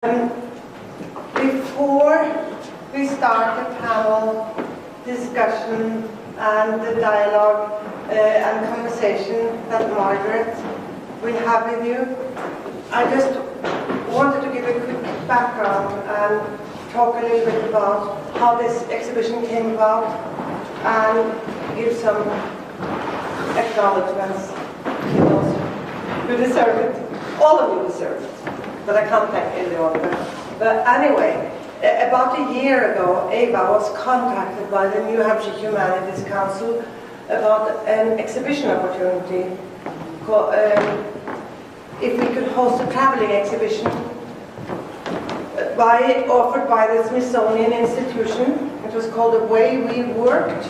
Before we start the panel discussion and the dialogue and conversation that Margaret will have with you, I just wanted to give a quick background and talk a little bit about how this exhibition came about and give some acknowledgements to those who deserve it. All of you deserve it, but I can't thank everyone. But anyway, about a year ago, AVA was contacted by the New Hampshire Humanities Council about an exhibition opportunity if we could host a traveling exhibition offered by the Smithsonian Institution. It was called The Way We Worked,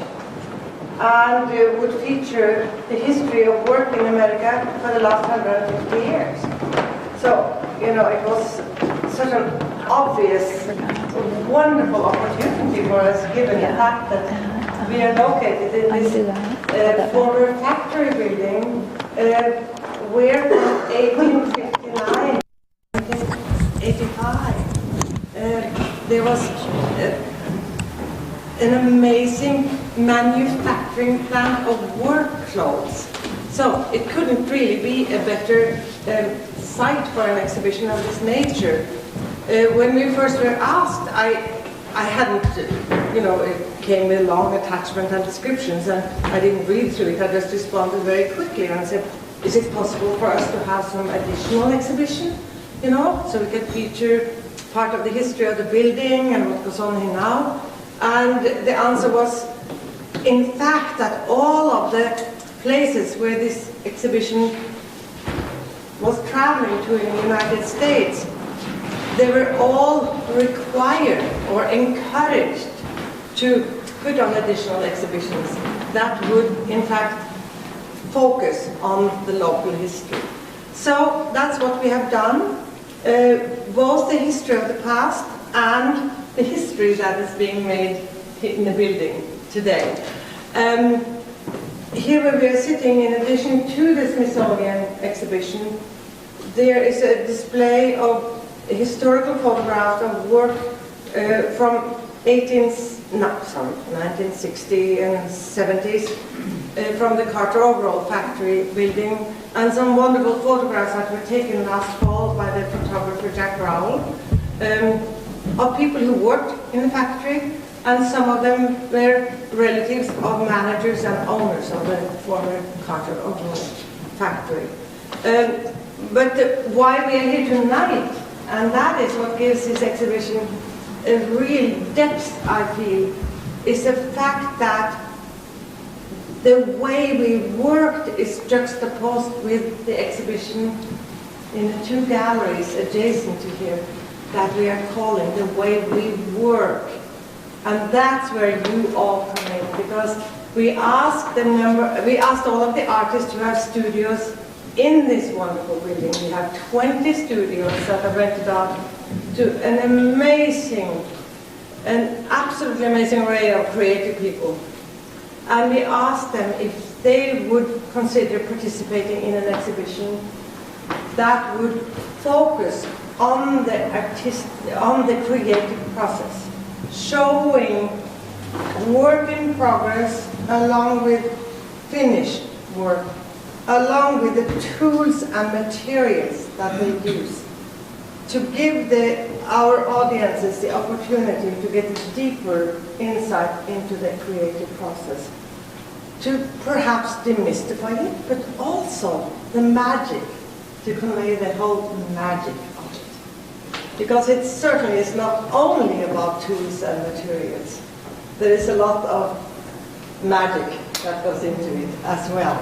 and would feature the history of work in America for the last 150 years. So, you know, it was such an obvious, wonderful opportunity for us, given the fact that we are located in this former factory building, where from 1859 to 1885, there was an amazing manufacturing plant of work clothes. So it couldn't really be a better site for an exhibition of this nature. When we first were asked, I hadn't, it came with long attachment and descriptions, and I didn't read through it. I just responded very quickly and said, is it possible for us to have some additional exhibition, so we can feature part of the history of the building and what goes on here now? And the answer was, in fact, that all of the places where this exhibition was traveling to in the United States, they were all required or encouraged to put on additional exhibitions that would, in fact, focus on the local history. So that's what we have done, both the history of the past and the history that is being made in the building today. Here where we are sitting, in addition to the Smithsonian exhibition, there is a display of historical photographs of work from 1960 and 70s from the Carter Overall factory building, and some wonderful photographs that were taken last fall by the photographer Jack Rowell of people who worked in the factory, and some of them were relatives of managers and owners of the former Carter Overall factory. But why we are here tonight, and that is what gives this exhibition a real depth, I feel, is the fact that the way we worked is juxtaposed with the exhibition in the two galleries adjacent to here that we are calling The Way We Work. And that's where you all come in, because we asked all of the artists who have studios in this wonderful building. We have 20 studios that are rented out to an absolutely amazing array of creative people. And we asked them if they would consider participating in an exhibition that would focus on the creative process, showing work in progress along with finished work, along with the tools and materials that they use, to give our audiences the opportunity to get a deeper insight into the creative process, to perhaps demystify it, but also the magic, to convey the whole magic of it. Because it certainly is not only about tools and materials. There is a lot of magic that goes into it as well.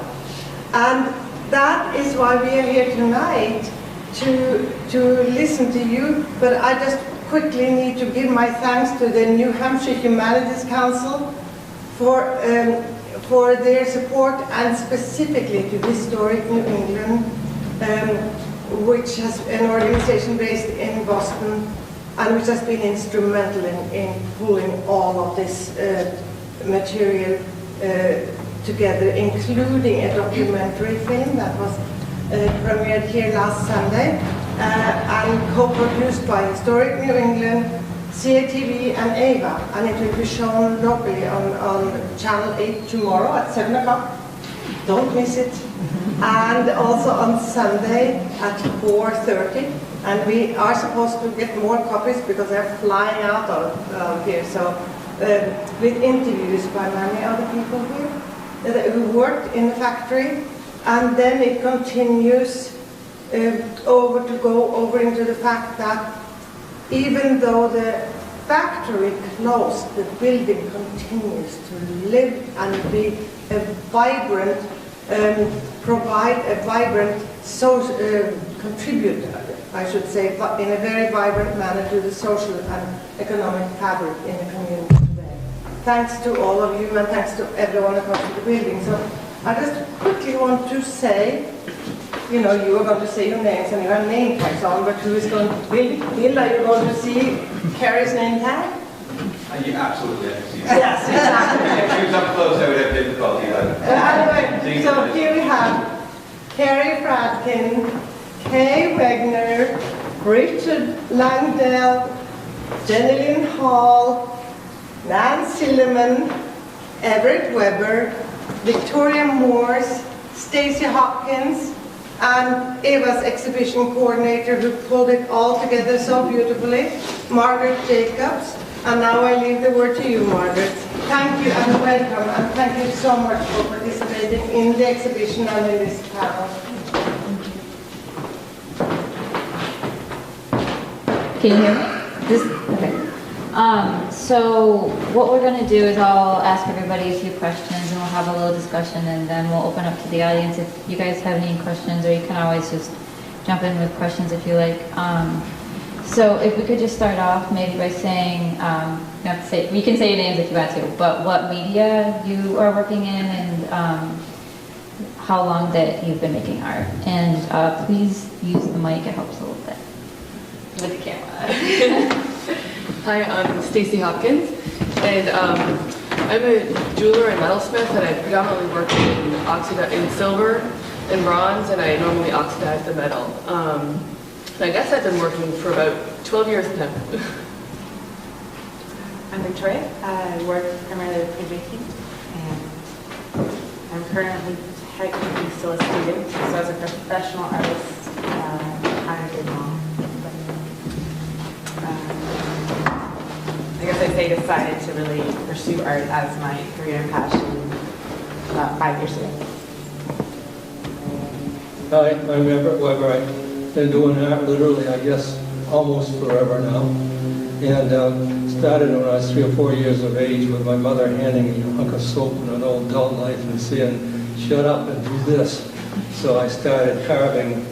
And that is why we are here tonight, to listen to you. But I just quickly need to give my thanks to the New Hampshire Humanities Council for their support, and specifically to Historic New England, which has an organization based in Boston, and which has been instrumental in pulling all of this material together, including a documentary film that was premiered here last Sunday, and co-produced by Historic New England, CATV and AVA, and it will be shown locally on Channel 8 tomorrow at 7 o'clock. Don't miss it. And also on Sunday at 4:30. And we are supposed to get more copies because they're flying out of here. So with interviews by many other people here who worked in the factory. And then it continues over into the fact that even though the factory closed, the building continues to live and be a vibrant, provide a vibrant, contribute, I should say, in a very vibrant manner to the social and economic fabric in the community today. Thanks to all of you and thanks to everyone who comes to the building. So I just quickly want to say, you know, you are going to say your names and you have name tags on, but who is going to, Bill, are you going to see Carrie's name tag? Yeah, absolutely, I can see that. Yes, exactly. If she was up close, I would have difficulty. Anyway, so here we have Carrie Fradkin, Kay Wegner, Richard Langdale, Jenny Lynn Hall, Nan Silliman, Everett Weber, Victoria Morse, Stacey Hopkins, and Eva's exhibition coordinator who pulled it all together so beautifully, Margaret Jacobs. And now I leave the word to you, Margaret. Thank you and welcome, and thank you so much for participating in the exhibition and in this panel. Can you hear me? Okay. So what we're going to do is I'll ask everybody a few questions and we'll have a little discussion and then we'll open up to the audience if you guys have any questions, or you can always just jump in with questions if you like. So if we could just start off maybe by saying, you can say your names if you want to, but what media you are working in and how long that you've been making art. And please use the mic, it helps a little bit. With the camera. Hi, I'm Stacey Hopkins, and I'm a jeweler and metalsmith, and I predominantly work in silver and bronze, and I normally oxidize the metal. And I guess I've been working for about 12 years now. I'm Victoria. I work primarily with printmaking, and I'm currently technically still a student, so as a professional artist, I've been long. I guess I'd say decided to really pursue art as my career and passion about 5 years ago. Hi, I'm Everett Weber. I've been doing art literally, I guess, almost forever now. And started when I was 3 or 4 years of age with my mother handing me a hunk of soap and an old dull knife and saying, shut up and do this. So I started carving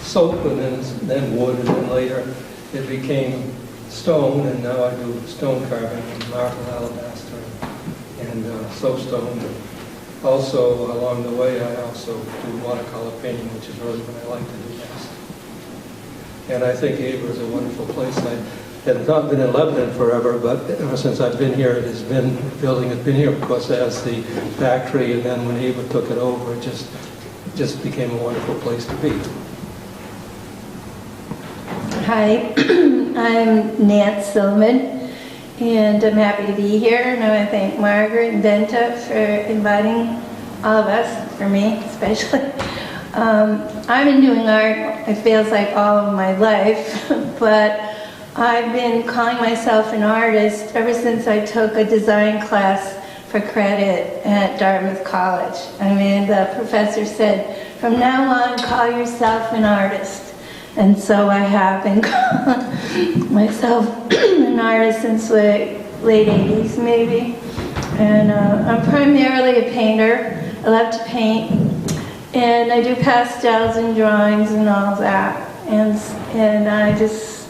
soap and then wood, and then later it became stone, and now I do stone carving and marble, alabaster, and soapstone. Also, along the way, I also do watercolor painting, which is really what I like to do best. And I think AVA is a wonderful place. I have not been in Lebanon forever, but ever since I've been here, it has been, the building has been here, of course, as the factory, and then when AVA took it over, it just became a wonderful place to be. Hi, I'm Nance Silliman, and I'm happy to be here, and I want to thank Margaret and Benta for inviting all of us, for me especially. I've been doing art, it feels like all of my life, but I've been calling myself an artist ever since I took a design class for credit at Dartmouth College. I mean, the professor said, from now on, call yourself an artist. And so I have been calling myself an artist since the late 80s, maybe. And I'm primarily a painter. I love to paint. And I do pastels and drawings and all that. And I just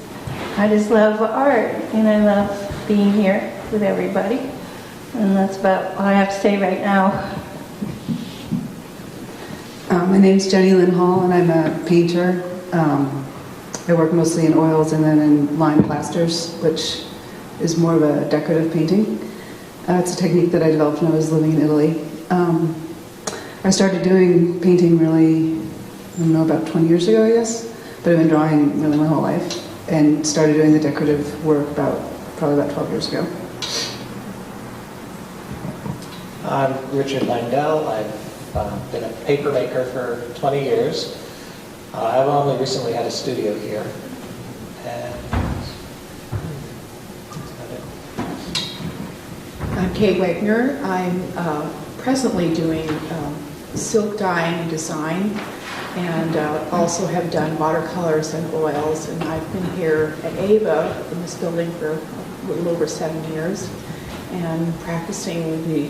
love art. And I love being here with everybody. And that's about all I have to say right now. My name's Jenny Lynn Hall, and I'm a painter. I work mostly in oils and then in lime plasters, which is more of a decorative painting. It's a technique that I developed when I was living in Italy. I started doing painting really, I don't know, about 20 years ago, I guess. but I've been drawing really my whole life and started doing the decorative work probably about 12 years ago. I'm Richard Langdell. I've been a paper maker for 20 years. I've only recently had a studio here. And that's about it. I'm Kay Wegner. I'm presently doing silk dyeing and design, and also have done watercolors and oils. And I've been here at AVA in this building for a little over 7 years, and practicing the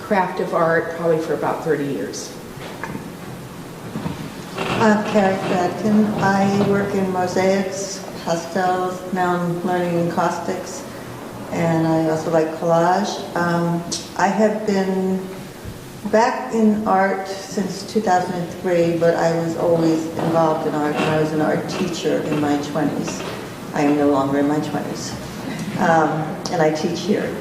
craft of art probably for about 30 years. I'm Carrie Fradkin. I work in mosaics, pastels, now I'm learning encaustics, and I also like collage. I have been back in art since 2003, but I was always involved in art, and I was an art teacher in my 20s. I am no longer in my 20s. And I teach here.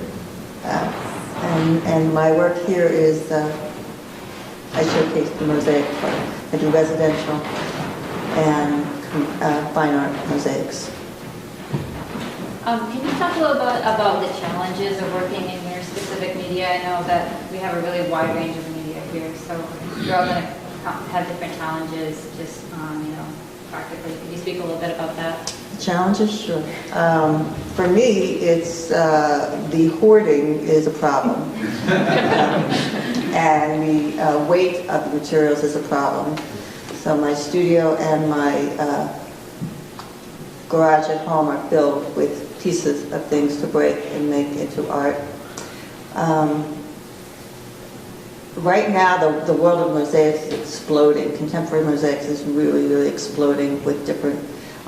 And my work here is, I showcase the mosaic part. I do residential and fine art mosaics. Can you talk a little bit about the challenges of working in your specific media? I know that we have a really wide range of media here, so you're all going to have different challenges, just, practically. Could you speak a little bit about that? Challenges, sure. For me, it's the hoarding is a problem. And the weight of the materials is a problem. So my studio and my garage at home are filled with pieces of things to break and make into art. Right now, the world of mosaics is exploding. Contemporary mosaics is really, really exploding with different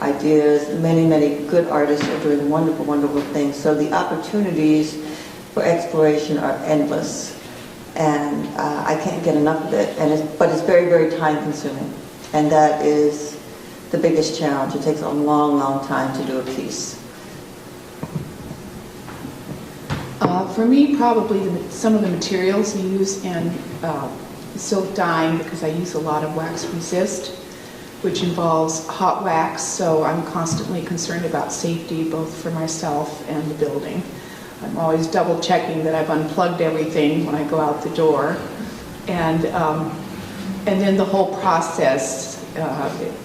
ideas. Many, many good artists are doing wonderful, wonderful things. So the opportunities for exploration are endless. And I can't get enough of it. But it's very, very time consuming. And that is the biggest challenge. It takes a long, long time to do a piece. For me, probably some of the materials I use in silk dyeing, because I use a lot of wax resist, which involves hot wax, so I'm constantly concerned about safety, both for myself and the building. I'm always double checking that I've unplugged everything when I go out the door. And then the whole process,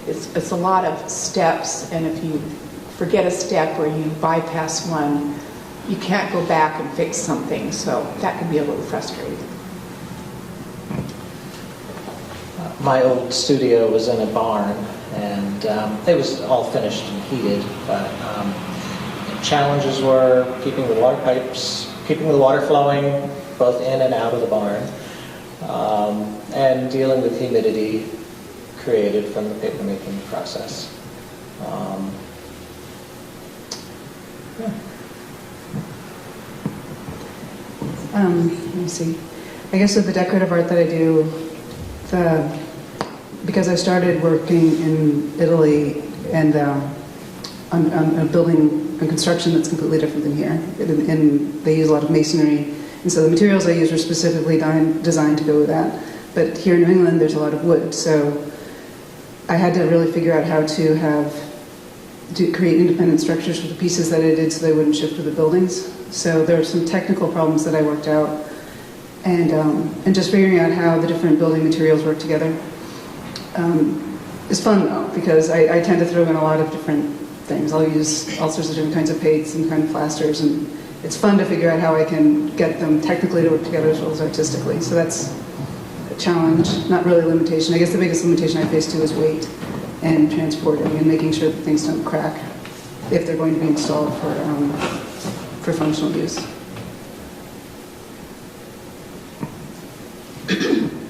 it's a lot of steps, and if you forget a step or you bypass one, you can't go back and fix something, so that can be a little frustrating. My old studio was in a barn, and it was all finished and heated, but challenges were keeping the water pipes, keeping the water flowing both in and out of the barn, and dealing with humidity created from the paper making process. Let me see. I guess with the decorative art that I do, because I started working in Italy and on a building and construction that's completely different than here, and they use a lot of masonry, and so the materials I use are specifically designed to go with that. But here in New England, there's a lot of wood, so I had to really figure out how to create independent structures for the pieces that I did so they wouldn't shift with the buildings. So there are some technical problems that I worked out, and just figuring out how the different building materials work together is fun though, because I tend to throw in a lot of different things. I'll use all sorts of different kinds of paints and kind of plasters, and it's fun to figure out how I can get them technically to work together as well as artistically. So that's a challenge, not really a limitation. I guess the biggest limitation I face too is weight and transporting and making sure that things don't crack if they're going to be installed for functional use.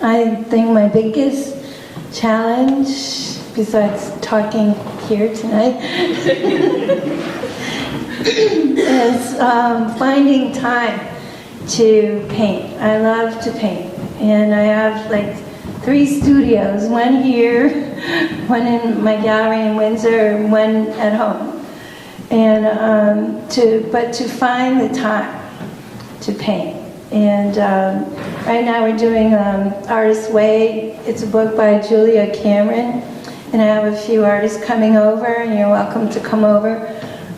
I think my biggest challenge, besides talking here tonight, is finding time to paint. I love to paint, and I have like 3 studios, one here, one in my gallery in Windsor, and one at home. And to find the time to paint. And right now we're doing Artist's Way. It's a book by Julia Cameron, and I have a few artists coming over, and you're welcome to come over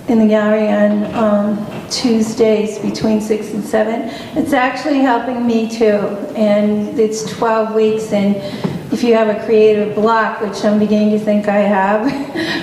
in the gallery on Tuesdays between 6 and 7. It's actually helping me too, and it's 12 weeks, and if you have a creative block, which I'm beginning to think I have,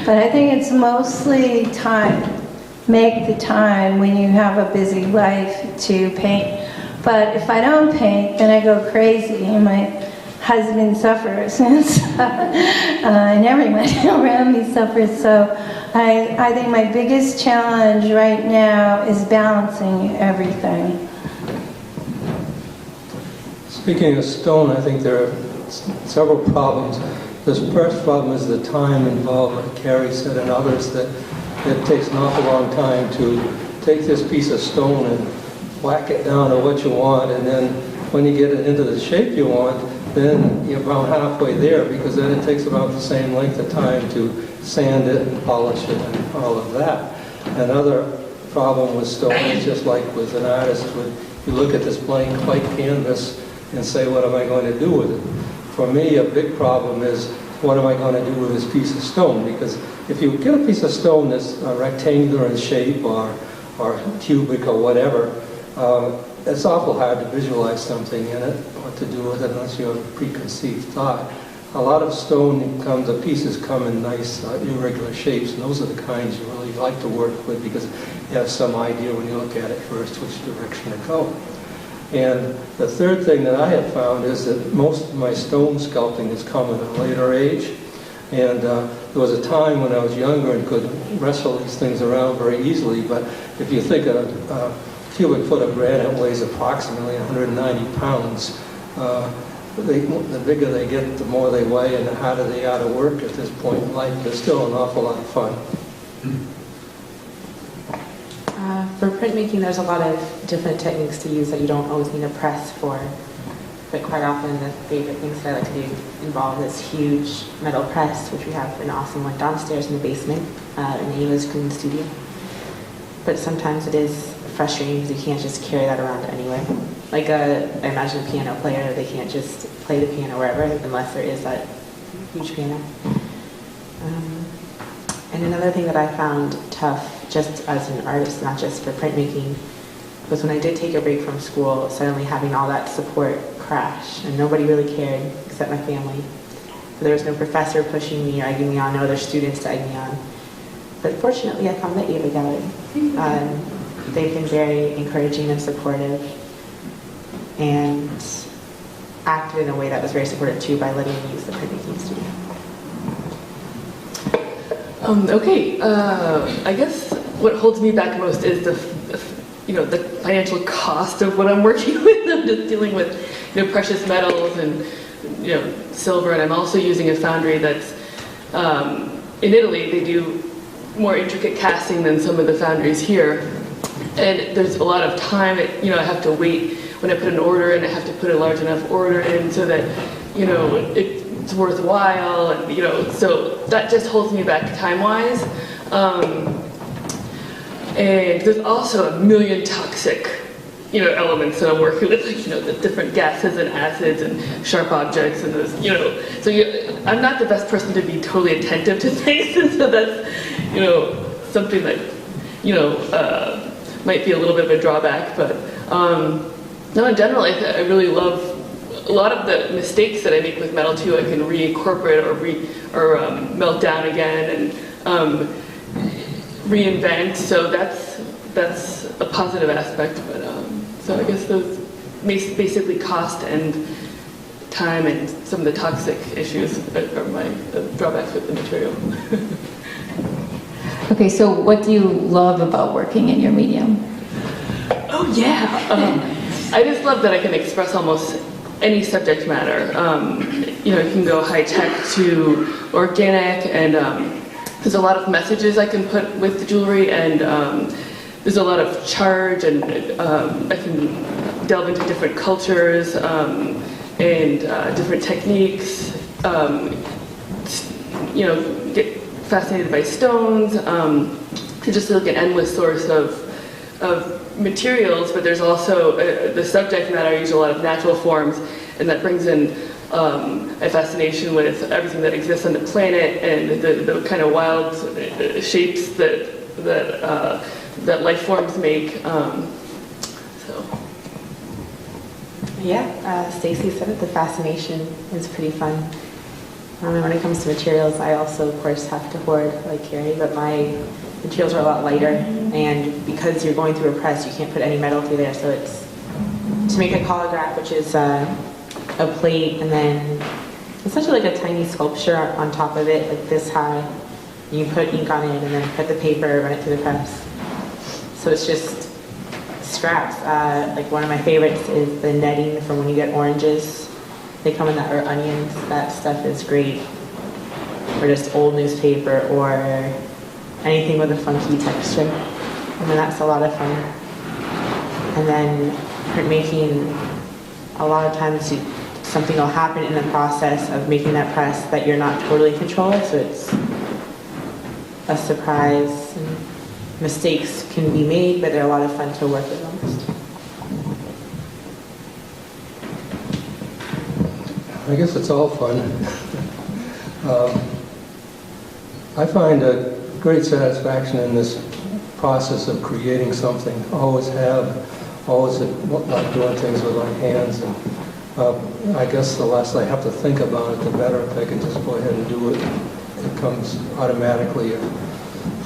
but I think it's mostly time. Make the time when you have a busy life to paint. But if I don't paint, then I go crazy, and my husband suffers, and everyone around me suffers. So I think my biggest challenge right now is balancing everything. Speaking of stone, I think there are several problems. The first problem is the time involved, like Carrie said, and others, that it takes an awful long time to take this piece of stone and whack it down to what you want, and then when you get it into the shape you want, then you're about halfway there, because then it takes about the same length of time to sand it and polish it and all of that. Another problem with stone is just like with an artist, when you look at this blank white canvas and say, what am I going to do with it? For me, a big problem is, what am I going to do with this piece of stone? Because if you get a piece of stone that's rectangular in shape or cubic or whatever, it's awful hard to visualize something in it, what to do with it, unless you have a preconceived thought. A lot of stone the pieces come in nice irregular shapes, and those are the kinds you really like to work with, because you have some idea when you look at it first which direction to go. And the third thing that I have found is that most of my stone sculpting has come at a later age. And there was a time when I was younger and could wrestle these things around very easily, but if you think a cubic foot of granite weighs approximately 190 pounds, the bigger they get, the more they weigh, and the harder they are to work at this point in life. They're still an awful lot of fun. For printmaking, there's a lot of different techniques to use that you don't always need a press for. But quite often, the favorite things that I like to do involve this huge metal press, which we have an awesome one downstairs in the basement in AVA's green studio. But sometimes it is frustrating because you can't just carry that around anywhere. Like I imagine a piano player, they can't just play the piano wherever unless there is that huge piano. And another thing that I found tough, just as an artist, not just for printmaking, was when I did take a break from school, suddenly having all that support crash, and nobody really cared except my family. There was no professor pushing me or egging me on, no other students to egg me on. But fortunately, I found the AVA Gallery. They've been very encouraging and supportive, and acted in a way that was very supportive too by letting me use the printmaking studio. Okay, I guess what holds me back most is the financial cost of what I'm working with. I'm just dealing with, precious metals and, silver, and I'm also using a foundry that's, in Italy, they do more intricate casting than some of the foundries here. And there's a lot of time, I have to wait when I put an order in, I have to put a large enough order in so that, it's worthwhile, and, so that just holds me back time-wise. And there's also a million toxic, elements that I'm working with, like, the different gases and acids and sharp objects and those, so I'm not the best person to be totally attentive to things, and so that's, something that, might be a little bit of a drawback, but no, in general, I really love a lot of the mistakes that I make with metal too. I can reincorporate or melt down again and reinvent. So that's a positive aspect. But so I guess those basically cost and time and some of the toxic issues are my drawbacks with the material. Okay, so what do you love about working in your medium? Oh yeah, I just love that I can express almost any subject matter. You can go high tech to organic, and there's a lot of messages I can put with the jewelry, and there's a lot of charge, and I can delve into different cultures and different techniques. Get fascinated by stones, to just look at endless source of materials, but there's also the subject matter. I use a lot of natural forms, and that brings in a fascination with everything that exists on the planet and the kind of wild shapes that life forms make. So. Yeah, Stacy said it, the fascination is pretty fun. And when it comes to materials, I also, of course, have to hoard like Carrie, but my materials are a lot lighter, and because you're going through a press, you can't put any metal through there, so it's to make a collograph, which is a plate, and then essentially like a tiny sculpture on top of it, like this high. You put ink on it, and then put the paper, run it through the press. So it's just scraps. Like one of my favorites is the netting from when you get oranges. They come in that, or onions. That stuff is great. Or just old newspaper, or anything with a funky texture. I mean, that's a lot of fun. And then printmaking, a lot of times something will happen in the process of making that press that you're not totally in control of, so it's a surprise. And mistakes can be made, but they're a lot of fun to work with almost. I guess it's all fun. I find a great satisfaction in this process of creating something. Always like doing things with my hands. And I guess the less I have to think about it, the better. If I can just go ahead and do it, it comes automatically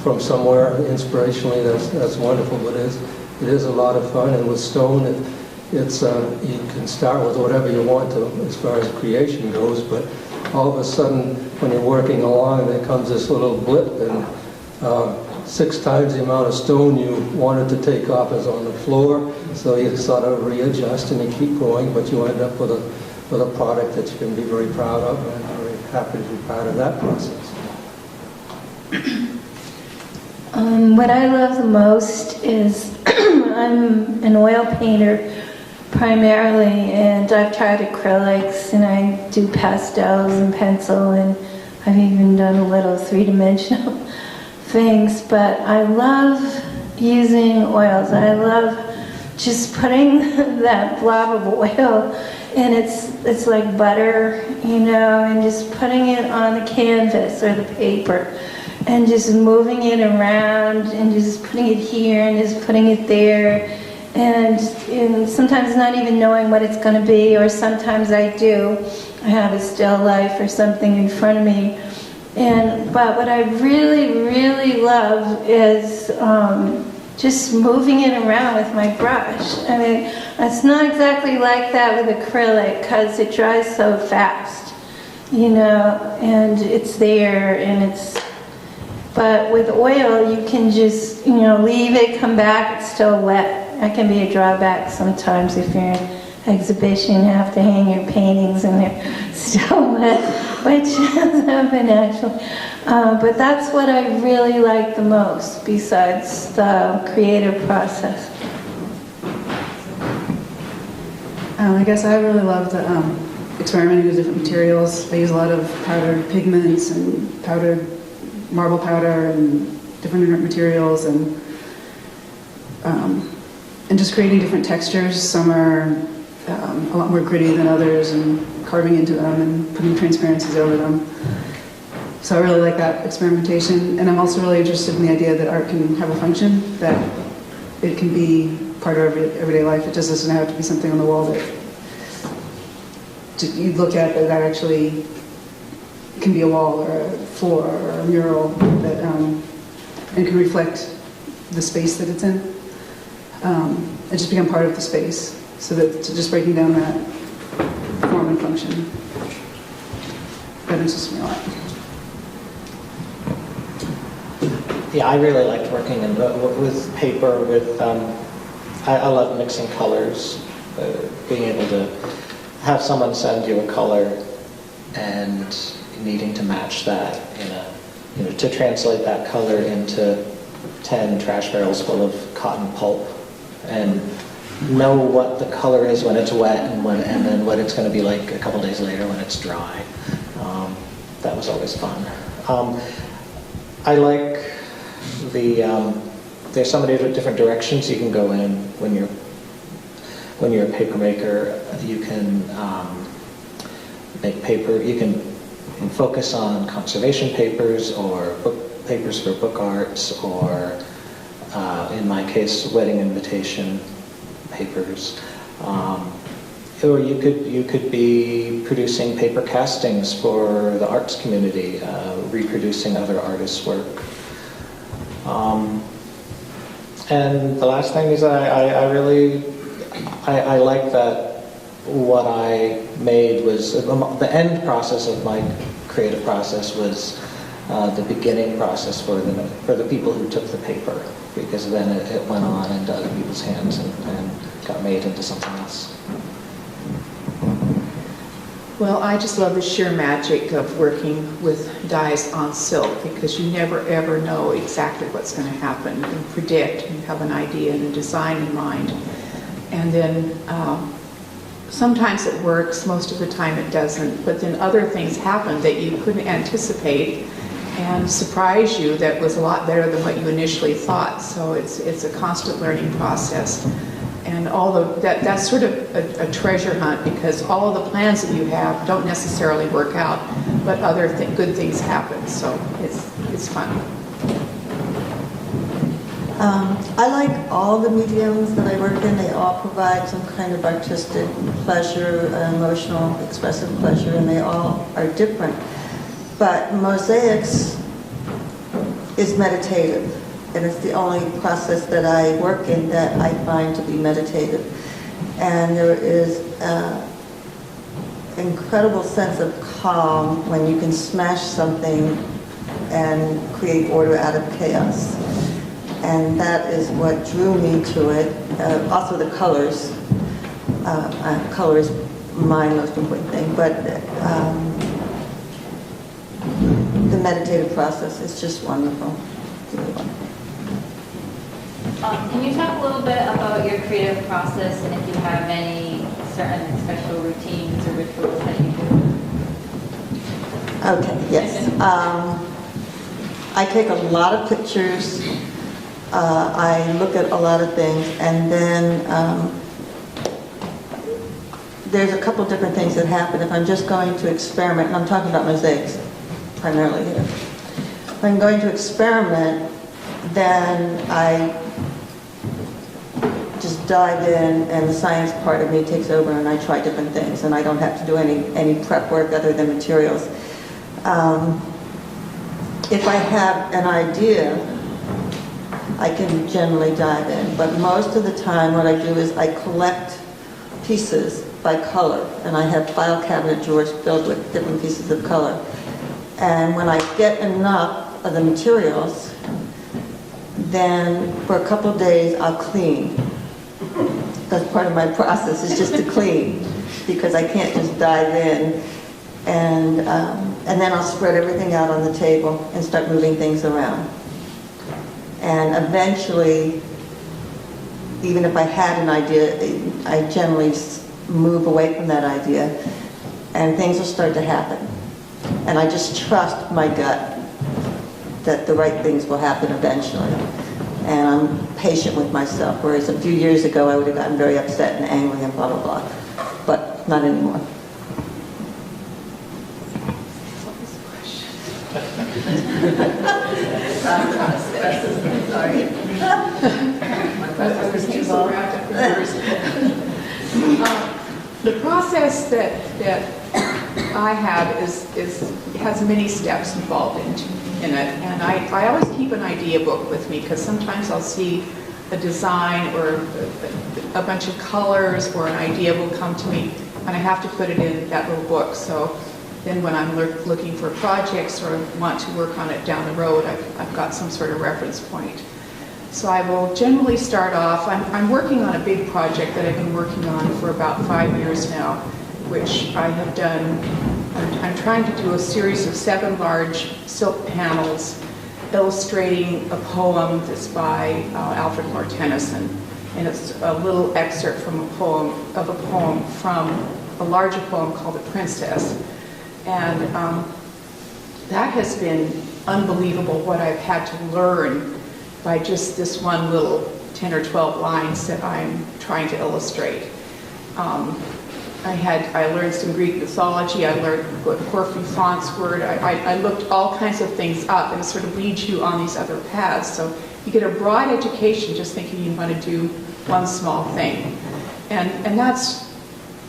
from somewhere, inspirationally. That's wonderful. But it is a lot of fun. And with stone, it's you can start with whatever you want to as far as creation goes, but all of a sudden when you're working along there comes this little blip, and 6 times the amount of stone you wanted to take off is on the floor, so you sort of readjust and you keep going, but you end up with a product that you can be very proud of, and I'm very happy to be part of that process. What I love the most is I'm an oil painter primarily, and I've tried acrylics, and I do pastels and pencil, and I've even done a little three-dimensional things, but I love using oils. I love just putting that blob of oil, and it's like butter, you know, and just putting it on the canvas or the paper, and just moving it around, and just putting it here, and just putting it there, and sometimes not even knowing what it's going to be, or sometimes I do. I have a still life or something in front of me. But what I really, really love is just moving it around with my brush. I mean, it's not exactly like that with acrylic because it dries so fast, you know, and it's there, and but with oil you can just, you know, leave it, come back, it's still wet. That can be a drawback sometimes if you're in an exhibition, you have to hang your paintings and they're still wet, which has happened actually. But that's what I really like the most, besides the creative process. I guess I really love the experimenting with different materials. I use a lot of powdered pigments and powdered marble powder and different materials, and just creating different textures. Some are a lot more gritty than others, and carving into them and putting transparencies over them. So I really like that experimentation, and I'm also really interested in the idea that art can have a function, that it can be part of everyday life. It just doesn't have to be something on the wall that you look at, that actually can be a wall or a floor or a mural that and can reflect the space that it's in. And just become part of the space. So that just breaking down that form and function, that interests me a lot. Yeah, I really liked working with paper. I love mixing colors, being able to have someone send you a color and needing to match that to translate that color into 10 trash barrels full of cotton pulp, and know what the color is when it's wet, and then what it's going to be like a couple days later when it's dry. That was always fun. I like there's so many different directions you can go in when you're a paper maker. You can make paper. You can focus on conservation papers or papers for book arts, or in my case, wedding invitation papers. Or you could be producing paper castings for the arts community, reproducing other artists' work. And the last thing is I like that what I made was, the end process of my creative process was the beginning process for the people who took the paper, because then it went on into other people's hands and got made into something else. Well, I just love the sheer magic of working with dyes on silk, because you never ever know exactly what's going to happen. You can predict, you have an idea and a design in mind. And then sometimes it works, most of the time it doesn't, but then other things happen that you couldn't anticipate and surprise you that was a lot better than what you initially thought. So it's a constant learning process. And that's sort of a treasure hunt, because all of the plans that you have don't necessarily work out, but other good things happen. So it's fun. I like all the mediums that I work in. They all provide some kind of artistic pleasure, emotional, expressive pleasure, and they all are different. But mosaics is meditative. And it's the only process that I work in that I find to be meditative. And there is an incredible sense of calm when you can smash something and create order out of chaos. And that is what drew me to it. Also the colors. Color is my most important thing. But the meditative process is just wonderful. It's really wonderful. Can you talk a little bit about your creative process, and if you have any certain special routines or rituals that you do? Okay, yes. I take a lot of pictures. I look at a lot of things, and then there's a couple different things that happen. If I'm just going to experiment, and I'm talking about mosaics primarily here. If I'm going to experiment, then I just dive in, and the science part of me takes over, and I try different things, and I don't have to do any prep work other than materials. If I have an idea, I can generally dive in, but most of the time what I do is I collect pieces by color, and I have file cabinet drawers filled with different pieces of color. And when I get enough of the materials, then for a couple of days I'll clean. That's part of my process, is just to clean, because I can't just dive in. And then I'll spread everything out on the table and start moving things around. And eventually, even if I had an idea, I generally move away from that idea, and things will start to happen. And I just trust my gut that the right things will happen eventually. And I'm patient with myself, whereas a few years ago I would have gotten very upset and angry and blah, blah, blah. But not anymore. Sorry. The process that I have has many steps involved in it, and I always keep an idea book with me, because sometimes I'll see a design or a bunch of colors, or an idea will come to me, and I have to put it in that little book. So then when I'm looking for projects or want to work on it down the road, I've got some sort of reference point. So I will generally start off, I'm working on a big project that I've been working on for about 5 years now, which I have done. I'm trying to do a series of 7 large silk panels illustrating a poem that's by Alfred Lord Tennyson. And it's a little excerpt from a poem from a larger poem called The Princess. And that has been unbelievable, what I've had to learn by just this one little 10 or 12 lines that I'm trying to illustrate. I learned some Greek mythology, I learned what Corfu fonts were, I looked all kinds of things up, and it sort of leads you on these other paths. So you get a broad education just thinking you want to do one small thing. And that's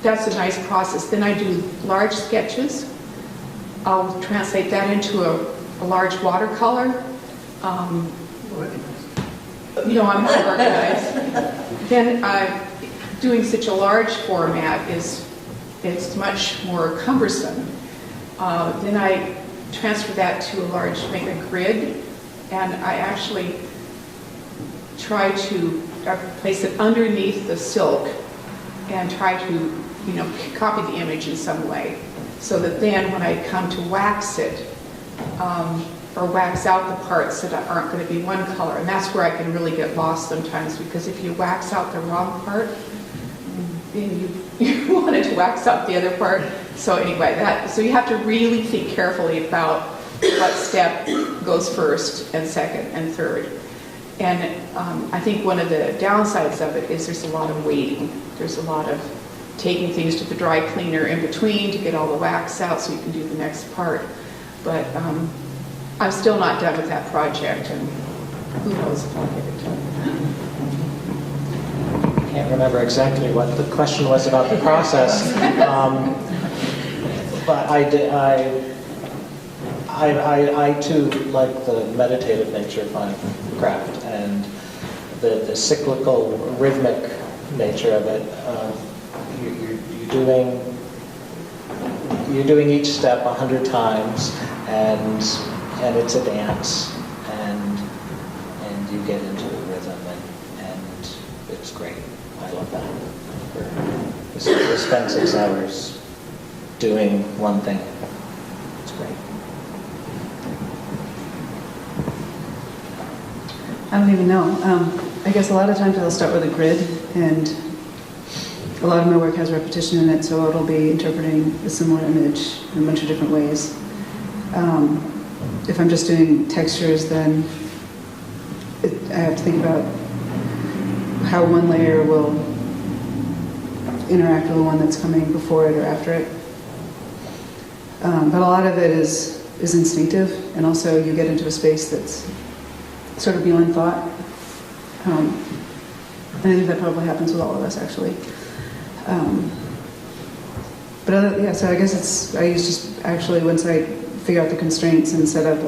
a nice process. Then I do large sketches. I'll translate that into a large watercolor. You know, I'm not organized. Then doing such a large format it's much more cumbersome. Then I transfer that to make a grid, and I actually try to place it underneath the silk and try to, you know, copy the image in some way, so that then when I come to wax it, or wax out the parts that aren't going to be one color, and that's where I can really get lost sometimes, because if you wax out the wrong part, then you wanted to wax out the other part. So anyway, so you have to really think carefully about what step goes first and second and third. And I think one of the downsides of it is there's a lot of waiting. There's a lot of taking things to the dry cleaner in between to get all the wax out so you can do the next part. But I'm still not done with that project, and who knows if I'll get it done. I can't remember exactly what the question was about the process, but I too like the meditative nature of my craft and the cyclical, rhythmic nature of it. You're doing each step 100 times, and it's a dance, and you get into the rhythm, and it's great. I love that. We spend 6 hours doing one thing. It's great. I don't even know. I guess a lot of times I'll start with a grid, and a lot of my work has repetition in it, so it'll be interpreting a similar image in a bunch of different ways. If I'm just doing textures, then I have to think about how one layer will interact with the one that's coming before it or after it. But a lot of it is instinctive, and also you get into a space that's sort of beyond thought. And I think that probably happens with all of us, actually. So I guess I use just actually once I figure out the constraints and set up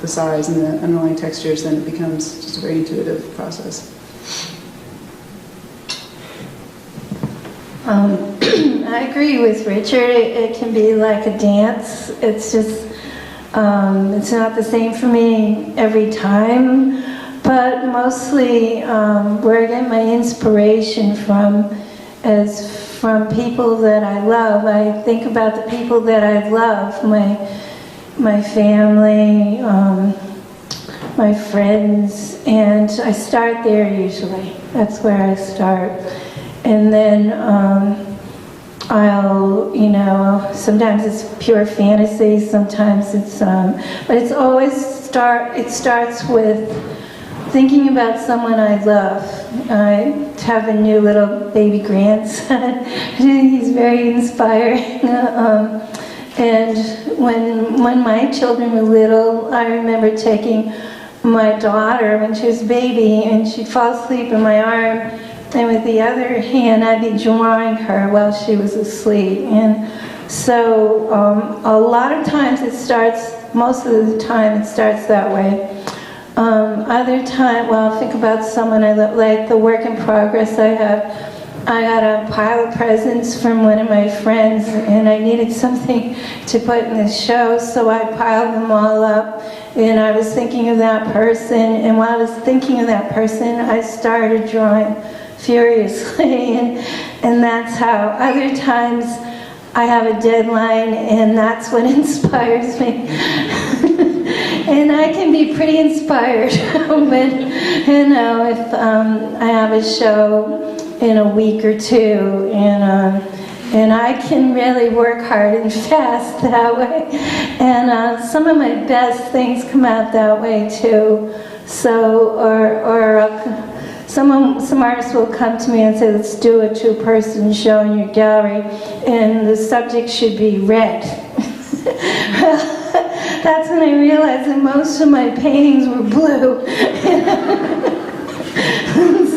the size and the underlying textures, then it becomes just a very intuitive process. I agree with Richard. It can be like a dance. It's just, it's not the same for me every time, but mostly where I get my inspiration from is from people that I love. I think about the people that I love, my family, my friends, and I start there usually. That's where I start. And then sometimes it's pure fantasy, sometimes it's, but it's always it starts with thinking about someone I love. I have a new little baby grandson. He's very inspiring. And when my children were little, I remember taking my daughter when she was a baby, and she'd fall asleep in my arm, and with the other hand, I'd be drawing her while she was asleep. And so a lot of times most of the time it starts that way. Other time, think about someone I love, like the work in progress I have. I got a pile of presents from one of my friends, and I needed something to put in the show, so I piled them all up, and I was thinking of that person, and while I was thinking of that person, I started drawing furiously, and that's how. Other times, I have a deadline, and that's what inspires me. And I can be pretty inspired when, if I have a show in a week or two, and I can really work hard and fast that way. And some of my best things come out that way too. So, some artists will come to me and say, let's do a 2-person show in your gallery, and the subject should be red. That's when I realized that most of my paintings were blue.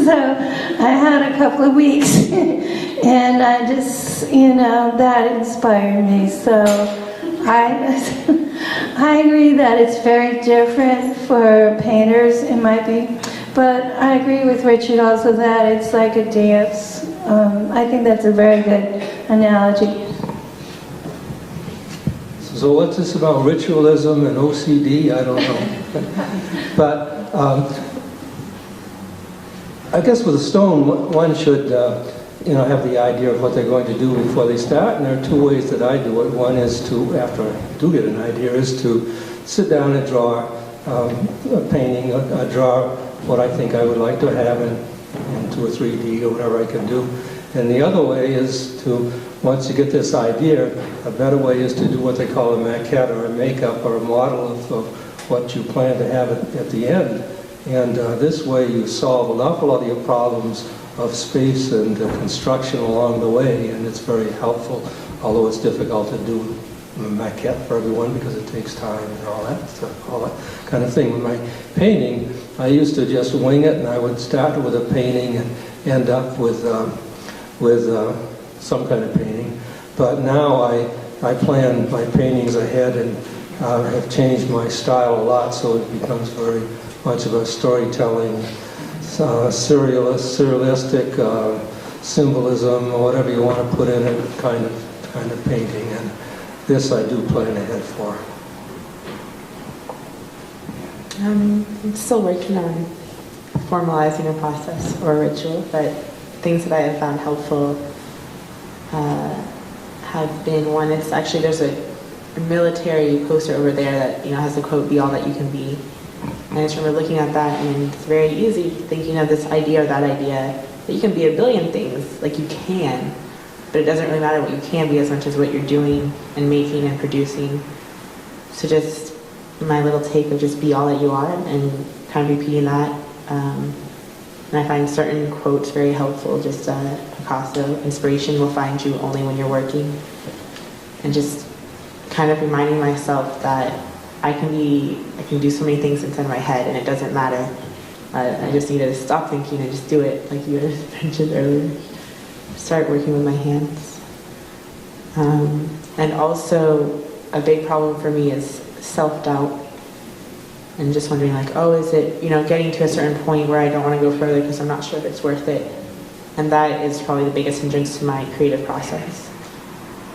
So I had a couple of weeks, and I just, that inspired me. So I agree that it's very different for painters, it might be, but I agree with Richard also that it's like a dance. I think that's a very good analogy. So what's this about ritualism and OCD? I don't know. But I guess with a stone, one should have the idea of what they're going to do before they start. And there are 2 ways that I do it. One is to, after I do get an idea, is to sit down and draw a painting, draw what I think I would like to have in 2 or 3D or whatever I can do. And the other way is to, once you get this idea, a better way is to do what they call a maquette or a makeup or a model of what you plan to have at the end. And this way you solve an awful lot of your problems of space and construction along the way, and it's very helpful, although it's difficult to do a maquette for everyone because it takes time and all that stuff, all that kind of thing. With my painting, I used to just wing it, and I would start with a painting and end up with some kind of painting. But now I plan my paintings ahead and have changed my style a lot, so it becomes very much of a storytelling, surrealistic symbolism, or whatever you want to put in it, kind of painting. And this I do plan ahead for. I'm still working on formalizing a process or a ritual, but things that I have found helpful have been, one, it's actually, there's a military poster over there that has the quote, "Be all that you can be." And I just remember looking at that, and it's very easy thinking of this idea or that idea that you can be a billion things, like you can, but it doesn't really matter what you can be as much as what you're doing and making and producing. So just my little take of just be all that you are and kind of repeating that. And I find certain quotes very helpful, just Picasso, inspiration will find you only when you're working. And just kind of reminding myself that I can do so many things inside my head, and it doesn't matter. I just need to stop thinking and just do it, like you had mentioned earlier. Start working with my hands. And also, a big problem for me is self-doubt. And just wondering, like, oh, is it, getting to a certain point where I don't want to go further because I'm not sure if it's worth it. And that is probably the biggest hindrance to my creative process.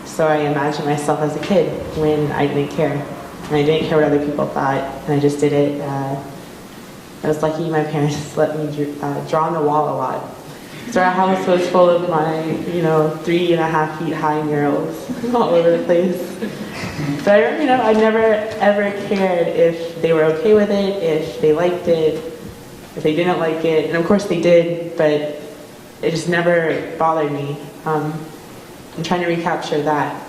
So I imagine myself as a kid when I didn't care. And I didn't care what other people thought, and I just did it. I was lucky my parents let me draw on the wall a lot. So our house was full of my, 3.5 feet high murals all over the place. But I never ever cared if they were okay with it, if they liked it, if they didn't like it. And of course they did, but it just never bothered me. I'm trying to recapture that.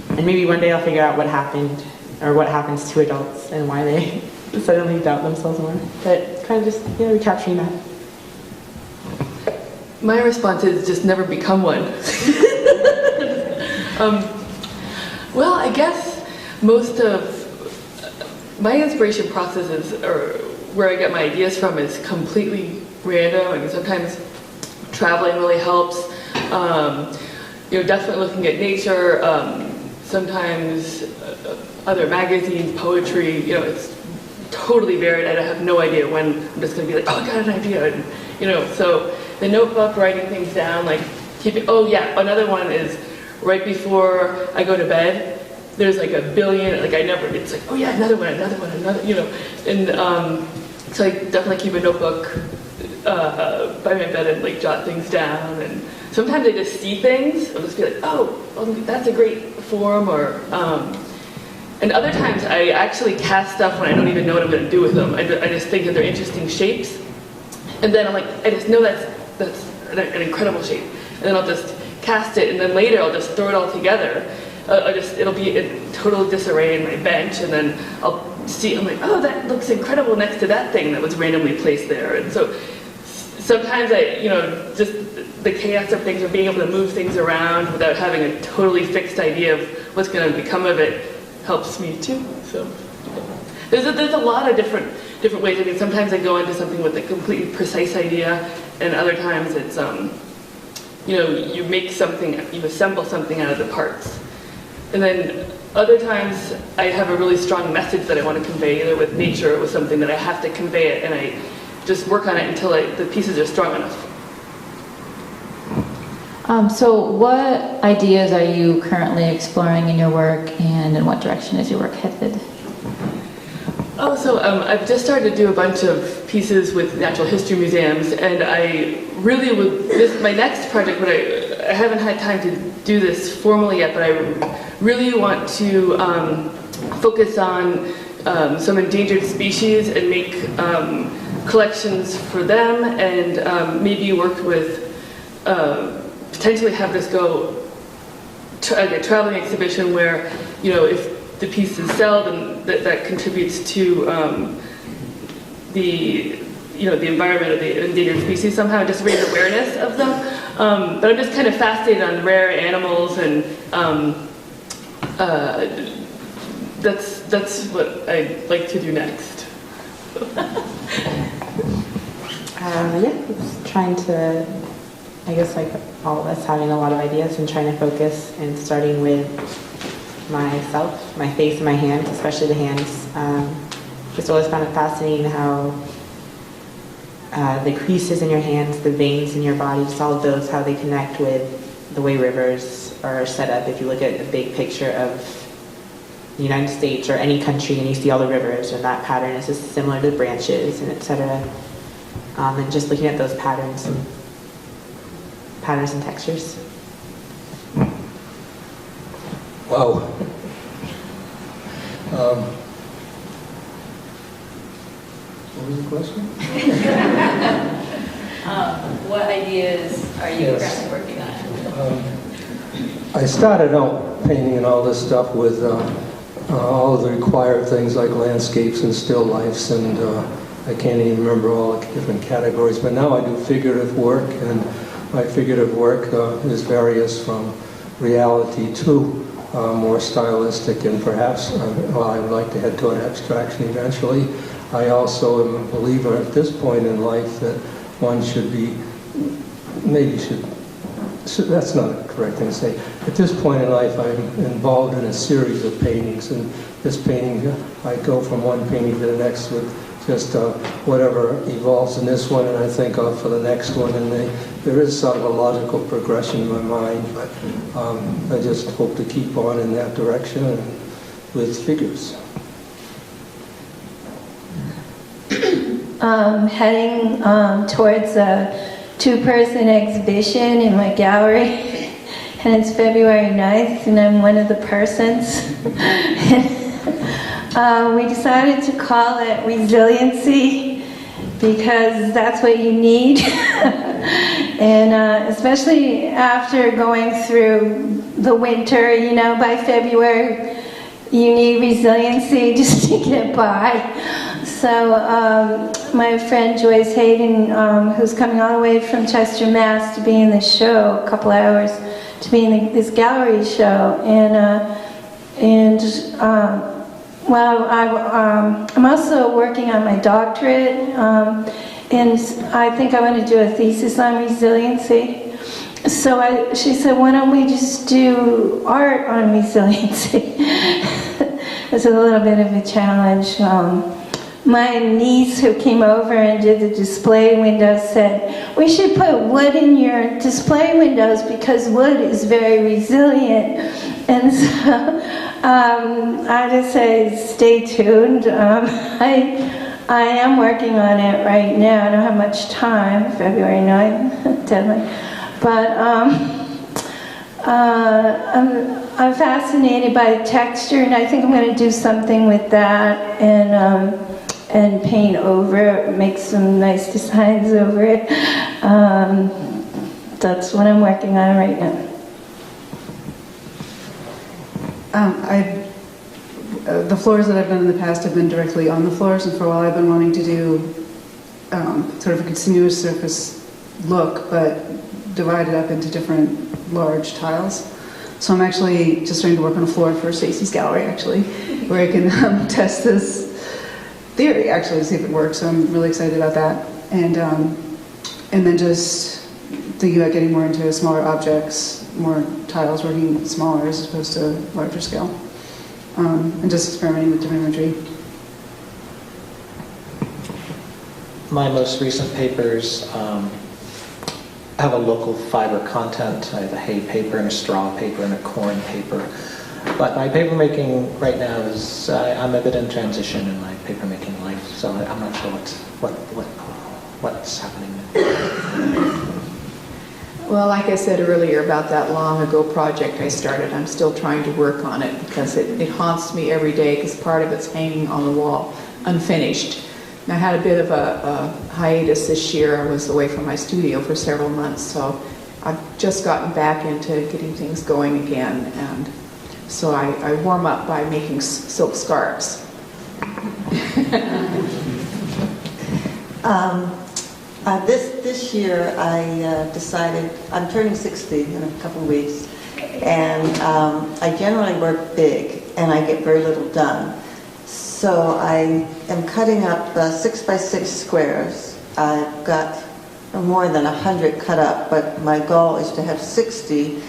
And maybe one day I'll figure out what happened, or what happens to adults and why they suddenly doubt themselves more. But kind of just, recapturing that. My response is just never become one. Well, I guess most of my inspiration processes, or where I get my ideas from, is completely random. I mean, sometimes traveling really helps. Definitely looking at nature. Sometimes other magazines, poetry. It's totally varied. I have no idea when I'm just going to be like, oh, I got an idea. And, so the notebook, writing things down, like keeping. Oh yeah, another one is right before I go to bed. There's like a billion. Like it's like, oh yeah, another one. And so I definitely keep a notebook by my bed and like jot things down. And sometimes I just see things. I'll just be like, oh, well, that's a great form. Or and other times I actually cast stuff when I don't even know what I'm going to do with them. I just think that they're interesting shapes, and then I'm like, I just know that's an incredible shape, and then I'll just cast it, and then later I'll just throw it all together. It'll be in total disarray in my bench, and then I'll see, I'm like, oh, that looks incredible next to that thing that was randomly placed there. And so sometimes just the chaos of things, or being able to move things around without having a totally fixed idea of what's going to become of it helps me too. So there's a lot of different ways. I mean, sometimes I go into something with a completely precise idea, and other times it's you make something, you assemble something out of the parts. And then other times I have a really strong message that I want to convey, either with nature or with something that I have to convey it, and I just work on it until the pieces are strong enough. So what ideas are you currently exploring in your work, and in what direction is your work headed? So I've just started to do a bunch of pieces with natural history museums, and I really would, my next project, I haven't had time to do this formally yet, but I really want to focus on some endangered species and make collections for them, and maybe work with, potentially have this go like a traveling exhibition where, if the pieces sell, then that contributes to the environment of the endangered species somehow, just raise awareness of them. But I'm just kind of fascinated on rare animals, and that's what I'd like to do next. It's trying to, I guess like all of us, having a lot of ideas and trying to focus, and starting with myself, my face and my hands, especially the hands. Just always found it fascinating how the creases in your hands, the veins in your body, just all of those, how they connect with the way rivers are set up. If you look at a big picture of the United States or any country and you see all the rivers, and that pattern is just similar to the branches, and etc. And just looking at those patterns and textures. Wow. What was the question? What ideas are you currently working on? I started out painting and all this stuff with all of the required things like landscapes and still lifes, and I can't even remember all the different categories, but now I do figurative work, and my figurative work is various from reality to more stylistic, and perhaps, I would like to head toward abstraction eventually. I also am a believer at this point in life that one should be, that's not a correct thing to say. At this point in life, I'm involved in a series of paintings, and this painting, I go from one painting to the next with just whatever evolves in this one, and I think of for the next one, and there is sort of a logical progression in my mind, but I just hope to keep on in that direction and with figures. Heading towards a two-person exhibition in my gallery, and it's February 9th, and I'm one of the persons. We decided to call it resiliency because that's what you need. And especially after going through the winter, by February, you need resiliency just to get by. So my friend Joyce Hayden, who's coming all the way from Chester, Mass. to be in this show, a couple hours, to be in this gallery show, I'm also working on my doctorate, and I think I want to do a thesis on resiliency. So she said, why don't we just do art on resiliency? It's a little bit of a challenge. My niece who came over and did the display windows said, we should put wood in your display windows because wood is very resilient. And so I just say, stay tuned. I am working on it right now. I don't have much time, February 9th, deadline. But I'm fascinated by the texture, and I think I'm going to do something with that, and paint over it, make some nice designs over it. That's what I'm working on right now. The floors that I've done in the past have been directly on the floors, and for a while I've been wanting to do sort of a continuous surface look, but divided up into different large tiles. So I'm actually just starting to work on a floor for Stacey's gallery, actually, where I can test this theory, actually, to see if it works. So I'm really excited about that. And then just thinking about getting more into smaller objects, more tiles, working smaller as opposed to larger scale, and just experimenting with different imagery. My most recent papers have a local fiber content. I have a hay paper and a straw paper and a corn paper. But my paper making right now is, I'm a bit in transition in my paper making life, so I'm not sure what's happening. Well, like I said earlier about that long ago project I started, I'm still trying to work on it because it haunts me every day because part of it's hanging on the wall, unfinished. And I had a bit of a hiatus this year. I was away from my studio for several months, so I've just gotten back into getting things going again. And so I warm up by making silk scarves. This year I decided, I'm turning 60 in a couple of weeks, and I generally work big and I get very little done. So I am cutting up 6x6 squares. I've got more than 100 cut up, but my goal is to have 60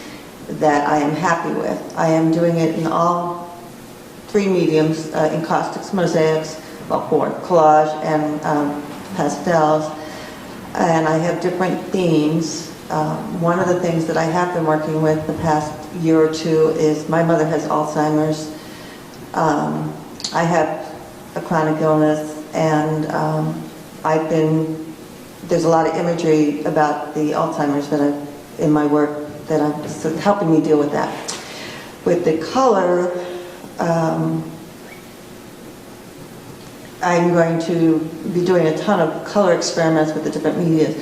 that I am happy with. I am doing it in all three mediums, encaustics, mosaics, collage, and pastels. And I have different themes. One of the things that I have been working with the past year or two is my mother has Alzheimer's. I have a chronic illness, and there's a lot of imagery about the Alzheimer's in my work that I'm helping me deal with that. With the color, I'm going to be doing a ton of color experiments with the different media.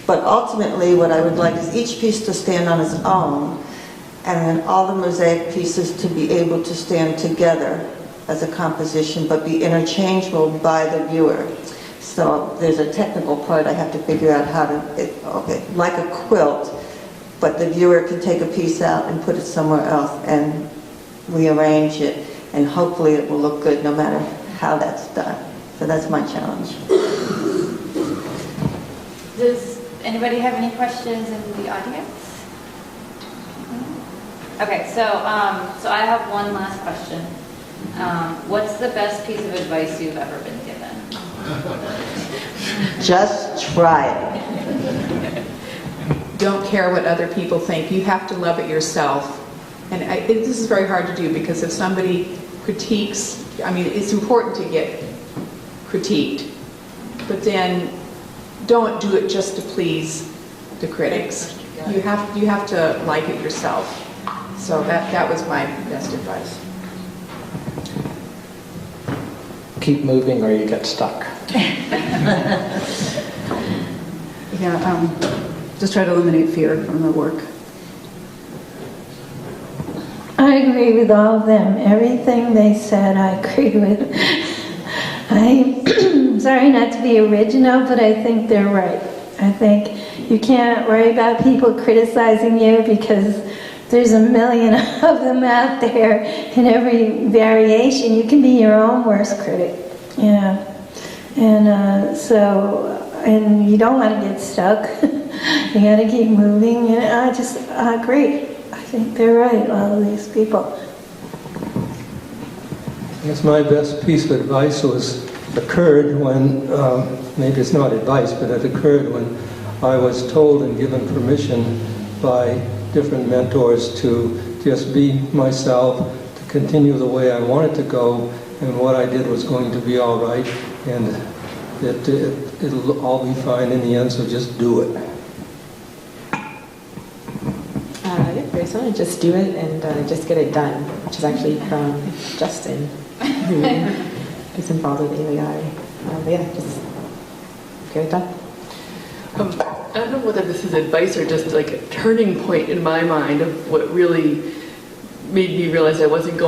But ultimately, what I would like is each piece to stand on its own, and then all the mosaic pieces to be able to stand together as a composition, but be interchangeable by the viewer. So there's a technical part I have to figure out how to, like a quilt, but the viewer can take a piece out and put it somewhere else and rearrange it, and hopefully it will look good no matter how that's done. So that's my challenge. Does anybody have any questions in the audience? Okay, so I have one last question. What's the best piece of advice you've ever been given? Just try it. Don't care what other people think. You have to love it yourself. And this is very hard to do because if somebody critiques, I mean, it's important to get critiqued, but then don't do it just to please the critics. You have to like it yourself. So that was my best advice. Keep moving or you get stuck. Yeah, just try to eliminate fear from the work. I agree with all of them. Everything they said, I agree with. I'm sorry not to be original, but I think they're right. I think you can't worry about people criticizing you because there's a million of them out there in every variation. You can be your own worst critic, you know. And and you don't want to get stuck. You got to keep moving. And I agree. I think they're right, all of these people. I guess my best piece of advice occurred when, maybe it's not advice, but it occurred when I was told and given permission by different mentors to just be myself, to continue the way I wanted to go, and what I did was going to be all right, and it'll all be fine in the end, so just do it. Very similar, just do it and just get it done, which is actually from Justin, who is involved with AVA. Just get it done. I don't know whether this is advice or just like a turning point in my mind of what really made me realize I wasn't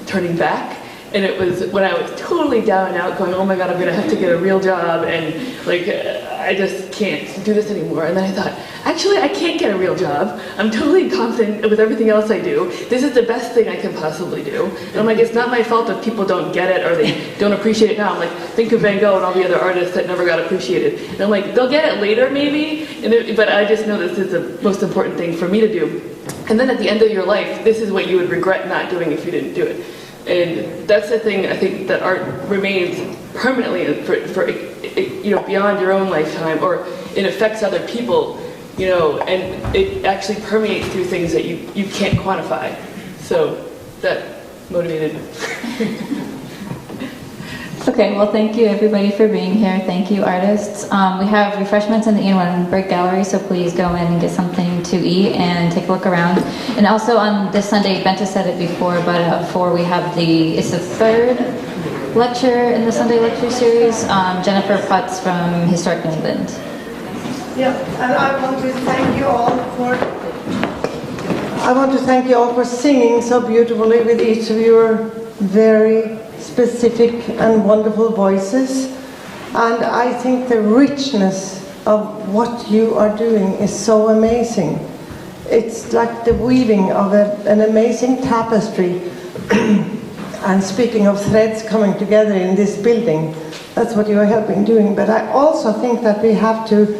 turning back, And it was when I was totally down and out, going, oh my God, I'm gonna have to get a real job, and like, I just can't do this anymore. And then I thought, actually, I can't get a real job. I'm totally confident with everything else I do. This is the best thing I can possibly do. And I'm like, it's not my fault if people don't get it or they don't appreciate it now. I'm like, think of Van Gogh and all the other artists that never got appreciated. And I'm like, they'll get it later maybe, but I just know this is the most important thing for me to do. And then at the end of your life, this is what you would regret not doing if you didn't do it. And that's the thing, I think, that art remains permanently for beyond your own lifetime, or it affects other people, and it actually permeates through things that you can't quantify. So that motivated me. Okay, well, thank you everybody for being here. Thank you, artists. We have refreshments in the Ian Brick Gallery, so please go in and get something to eat and take a look around. And also on this Sunday, Benta said it before, but at 4 we have it's the third lecture in the Sunday lecture series. Jennifer Putz from Historic New England. Yeah, and I want to thank you all for singing so beautifully with each of your very specific and wonderful voices. And I think the richness of what you are doing is so amazing. It's like the weaving of an amazing tapestry. And speaking of threads coming together in this building, that's what you are helping doing. But I also think that we have to,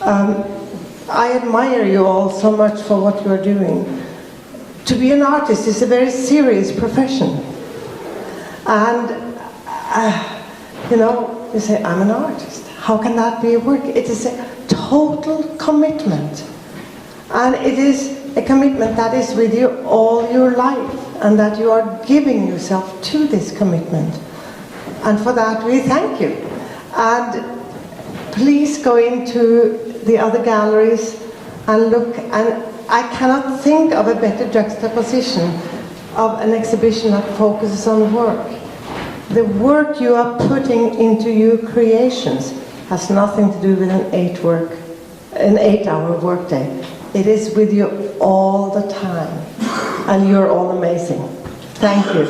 I admire you all so much for what you're doing. To be an artist is a very serious profession. And, you say, I'm an artist. How can that be a work? It is a total commitment. And it is a commitment that is with you all your life, and that you are giving yourself to this commitment. And for that, we thank you. And please go into the other galleries and look. And I cannot think of a better juxtaposition of an exhibition that focuses on work. The work you are putting into your creations has nothing to do with an 8-hour workday. It is with you all the time, and you're all amazing. Thank you.